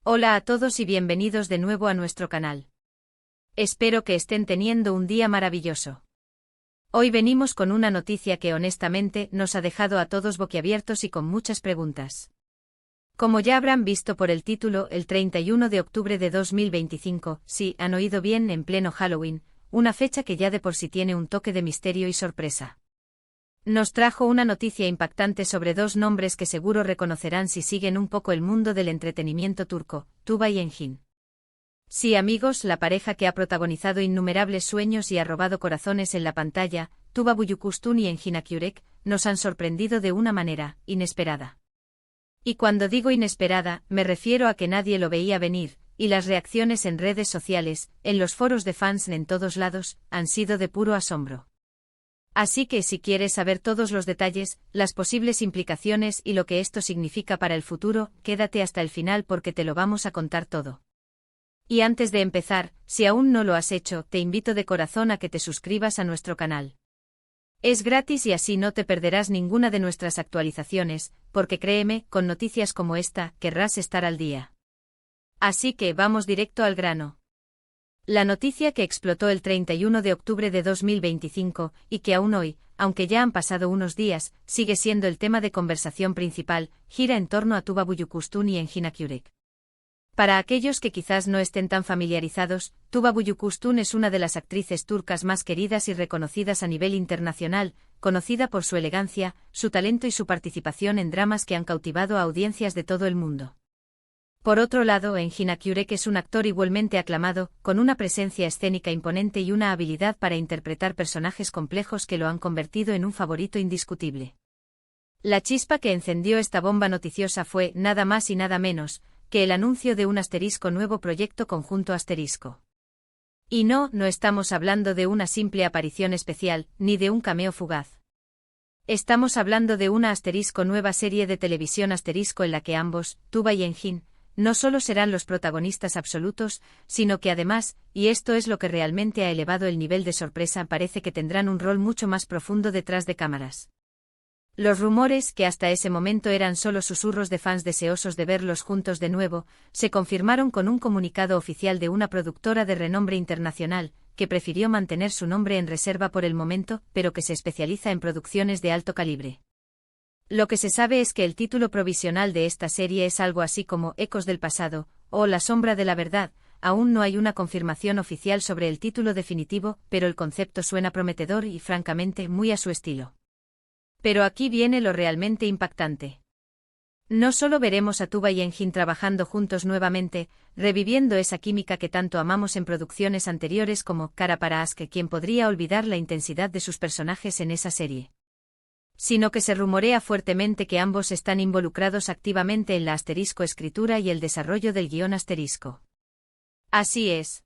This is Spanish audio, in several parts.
Hola a todos y bienvenidos de nuevo a nuestro canal. Espero que estén teniendo un día maravilloso. Hoy venimos con una noticia que honestamente nos ha dejado a todos boquiabiertos y con muchas preguntas. Como ya habrán visto por el título, el 31 de octubre de 2025, sí, han oído bien, en pleno Halloween, una fecha que ya de por sí tiene un toque de misterio y sorpresa. Nos trajo una noticia impactante sobre dos nombres que seguro reconocerán si siguen un poco el mundo del entretenimiento turco, Tuba y Engin. Sí, amigos, la pareja que ha protagonizado innumerables sueños y ha robado corazones en la pantalla, Tuba Büyüküstün y Engin Akyürek, nos han sorprendido de una manera inesperada. Y cuando digo inesperada, me refiero a que nadie lo veía venir, y las reacciones en redes sociales, en los foros de fans en todos lados, han sido de puro asombro. Así que si quieres saber todos los detalles, las posibles implicaciones y lo que esto significa para el futuro, quédate hasta el final porque te lo vamos a contar todo. Y antes de empezar, si aún no lo has hecho, te invito de corazón a que te suscribas a nuestro canal. Es gratis y así no te perderás ninguna de nuestras actualizaciones, porque créeme, con noticias como esta, querrás estar al día. Así que vamos directo al grano. La noticia que explotó el 31 de octubre de 2025, y que aún hoy, aunque ya han pasado unos días, sigue siendo el tema de conversación principal, gira en torno a Tuba Büyüküstün y Engin Akyürek. Para aquellos que quizás no estén tan familiarizados, Tuba Büyüküstün es una de las actrices turcas más queridas y reconocidas a nivel internacional, conocida por su elegancia, su talento y su participación en dramas que han cautivado a audiencias de todo el mundo. Por otro lado, Engin Akyürek es un actor igualmente aclamado, con una presencia escénica imponente y una habilidad para interpretar personajes complejos que lo han convertido en un favorito indiscutible. La chispa que encendió esta bomba noticiosa fue, nada más y nada menos, que el anuncio de un nuevo proyecto conjunto *. Y no estamos hablando de una simple aparición especial, ni de un cameo fugaz. Estamos hablando de una nueva serie de televisión en la que ambos, Tuba y Engin, no solo serán los protagonistas absolutos, sino que además, y esto es lo que realmente ha elevado el nivel de sorpresa, parece que tendrán un rol mucho más profundo detrás de cámaras. Los rumores, que hasta ese momento eran solo susurros de fans deseosos de verlos juntos de nuevo, se confirmaron con un comunicado oficial de una productora de renombre internacional, que prefirió mantener su nombre en reserva por el momento, pero que se especializa en producciones de alto calibre. Lo que se sabe es que el título provisional de esta serie es algo así como Ecos del pasado, o La sombra de la verdad. Aún no hay una confirmación oficial sobre el título definitivo, pero el concepto suena prometedor y francamente muy a su estilo. Pero aquí viene lo realmente impactante. No solo veremos a Tuba y Engin trabajando juntos nuevamente, reviviendo esa química que tanto amamos en producciones anteriores como Kara para Aşk, quien podría olvidar la intensidad de sus personajes en esa serie. Sino que se rumorea fuertemente que ambos están involucrados activamente en la escritura y el desarrollo del guión *. Así es.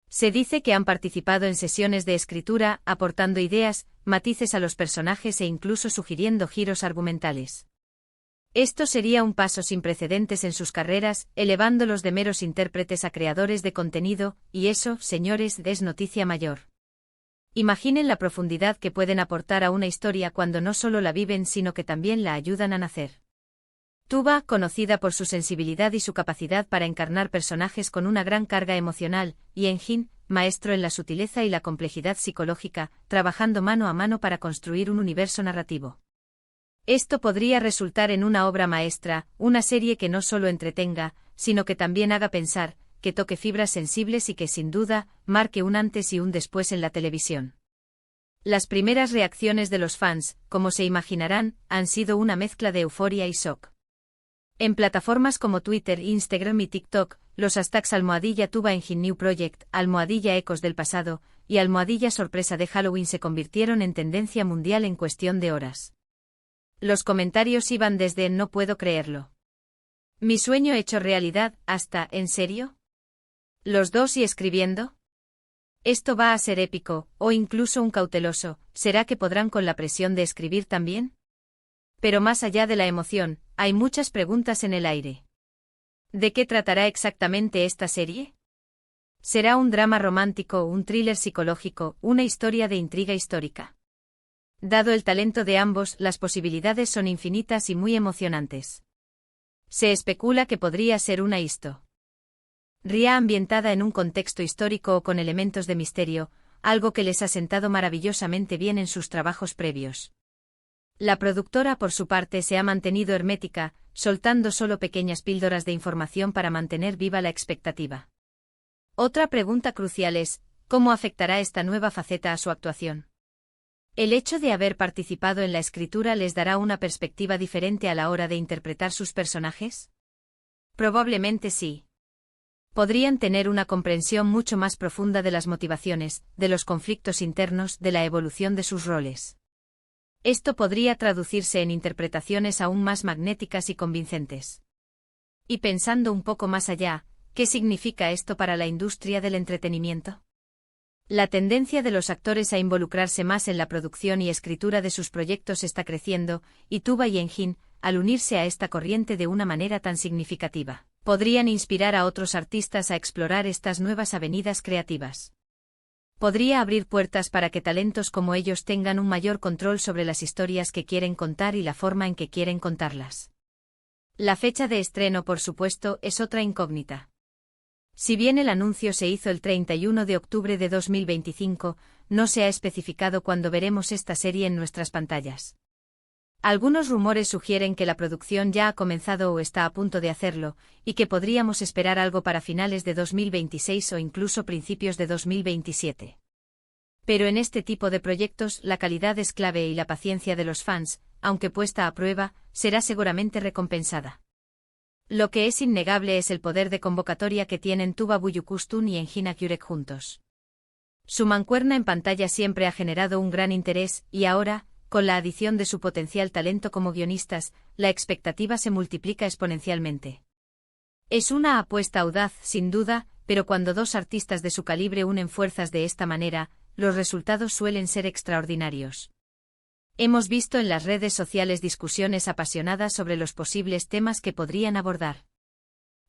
Se dice que han participado en sesiones de escritura, aportando ideas, matices a los personajes e incluso sugiriendo giros argumentales. Esto sería un paso sin precedentes en sus carreras, elevándolos de meros intérpretes a creadores de contenido, y eso, señores, es noticia mayor. Imaginen la profundidad que pueden aportar a una historia cuando no solo la viven sino que también la ayudan a nacer. Tuba, conocida por su sensibilidad y su capacidad para encarnar personajes con una gran carga emocional, y Engin, maestro en la sutileza y la complejidad psicológica, trabajando mano a mano para construir un universo narrativo. Esto podría resultar en una obra maestra, una serie que no solo entretenga, sino que también haga pensar, que toque fibras sensibles y que sin duda, marque un antes y un después en la televisión. Las primeras reacciones de los fans, como se imaginarán, han sido una mezcla de euforia y shock. En plataformas como Twitter, Instagram y TikTok, los hashtags #Tuba Engin New Project, #Ecos del pasado, y #sorpresa de Halloween se convirtieron en tendencia mundial en cuestión de horas. Los comentarios iban desde "no puedo creerlo", "mi sueño hecho realidad", hasta "¿en serio? ¿Los dos y escribiendo? ¿Esto va a ser épico, o incluso un cauteloso, será que podrán con la presión de escribir también? Pero más allá de la emoción, hay muchas preguntas en el aire. ¿De qué tratará exactamente esta serie? ¿Será un drama romántico, un thriller psicológico, una historia de intriga histórica? Dado el talento de ambos, las posibilidades son infinitas y muy emocionantes. Se especula que podría ser una historia ambientada en un contexto histórico o con elementos de misterio, algo que les ha sentado maravillosamente bien en sus trabajos previos. La productora, por su parte, se ha mantenido hermética, soltando solo pequeñas píldoras de información para mantener viva la expectativa. Otra pregunta crucial es, ¿cómo afectará esta nueva faceta a su actuación? ¿El hecho de haber participado en la escritura les dará una perspectiva diferente a la hora de interpretar sus personajes? Probablemente sí. Podrían tener una comprensión mucho más profunda de las motivaciones, de los conflictos internos, de la evolución de sus roles. Esto podría traducirse en interpretaciones aún más magnéticas y convincentes. Y pensando un poco más allá, ¿qué significa esto para la industria del entretenimiento? La tendencia de los actores a involucrarse más en la producción y escritura de sus proyectos está creciendo, y Tuba y Engin, al unirse a esta corriente de una manera tan significativa, podrían inspirar a otros artistas a explorar estas nuevas avenidas creativas. Podría abrir puertas para que talentos como ellos tengan un mayor control sobre las historias que quieren contar y la forma en que quieren contarlas. La fecha de estreno, por supuesto, es otra incógnita. Si bien el anuncio se hizo el 31 de octubre de 2025, no se ha especificado cuándo veremos esta serie en nuestras pantallas. Algunos rumores sugieren que la producción ya ha comenzado o está a punto de hacerlo, y que podríamos esperar algo para finales de 2026 o incluso principios de 2027. Pero en este tipo de proyectos la calidad es clave y la paciencia de los fans, aunque puesta a prueba, será seguramente recompensada. Lo que es innegable es el poder de convocatoria que tienen Tuba Büyüküstün y Engin Akyürek juntos. Su mancuerna en pantalla siempre ha generado un gran interés, y ahora, con la adición de su potencial talento como guionistas, la expectativa se multiplica exponencialmente. Es una apuesta audaz, sin duda, pero cuando dos artistas de su calibre unen fuerzas de esta manera, los resultados suelen ser extraordinarios. Hemos visto en las redes sociales discusiones apasionadas sobre los posibles temas que podrían abordar.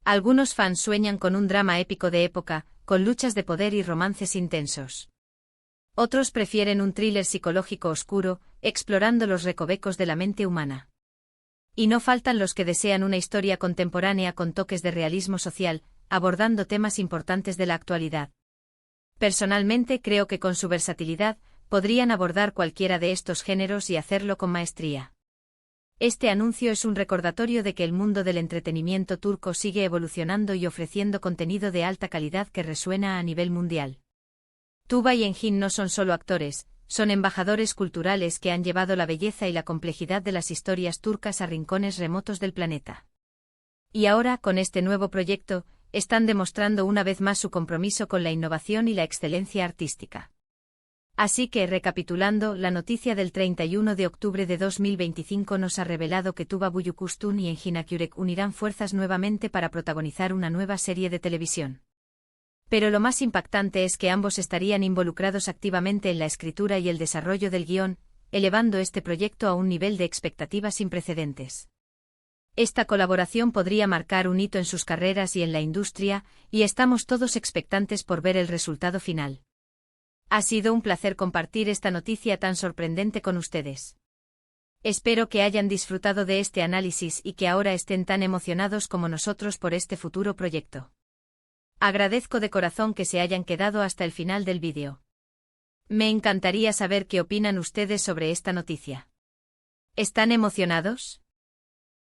Algunos fans sueñan con un drama épico de época, con luchas de poder y romances intensos. Otros prefieren un thriller psicológico oscuro, explorando los recovecos de la mente humana. Y no faltan los que desean una historia contemporánea con toques de realismo social, abordando temas importantes de la actualidad. Personalmente creo que con su versatilidad, podrían abordar cualquiera de estos géneros y hacerlo con maestría. Este anuncio es un recordatorio de que el mundo del entretenimiento turco sigue evolucionando y ofreciendo contenido de alta calidad que resuena a nivel mundial. Tuba y Engin no son solo actores, son embajadores culturales que han llevado la belleza y la complejidad de las historias turcas a rincones remotos del planeta. Y ahora, con este nuevo proyecto, están demostrando una vez más su compromiso con la innovación y la excelencia artística. Así que, recapitulando, la noticia del 31 de octubre de 2025 nos ha revelado que Tuba Büyüküstün y Engin Akyürek unirán fuerzas nuevamente para protagonizar una nueva serie de televisión. Pero lo más impactante es que ambos estarían involucrados activamente en la escritura y el desarrollo del guión, elevando este proyecto a un nivel de expectativa sin precedentes. Esta colaboración podría marcar un hito en sus carreras y en la industria, y estamos todos expectantes por ver el resultado final. Ha sido un placer compartir esta noticia tan sorprendente con ustedes. Espero que hayan disfrutado de este análisis y que ahora estén tan emocionados como nosotros por este futuro proyecto. Agradezco de corazón que se hayan quedado hasta el final del vídeo. Me encantaría saber qué opinan ustedes sobre esta noticia. ¿Están emocionados?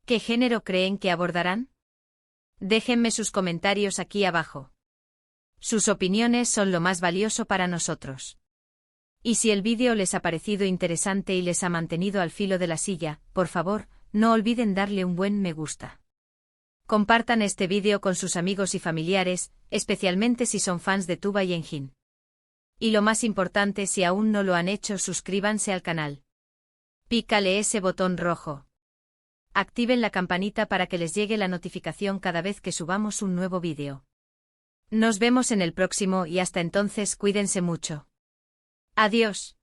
¿Qué género creen que abordarán? Déjenme sus comentarios aquí abajo. Sus opiniones son lo más valioso para nosotros. Y si el vídeo les ha parecido interesante y les ha mantenido al filo de la silla, por favor, no olviden darle un buen me gusta. Compartan este vídeo con sus amigos y familiares, especialmente si son fans de Tuba y Engin. Y lo más importante, si aún no lo han hecho, suscríbanse al canal. Pícale ese botón rojo. Activen la campanita para que les llegue la notificación cada vez que subamos un nuevo vídeo. Nos vemos en el próximo y hasta entonces cuídense mucho. Adiós.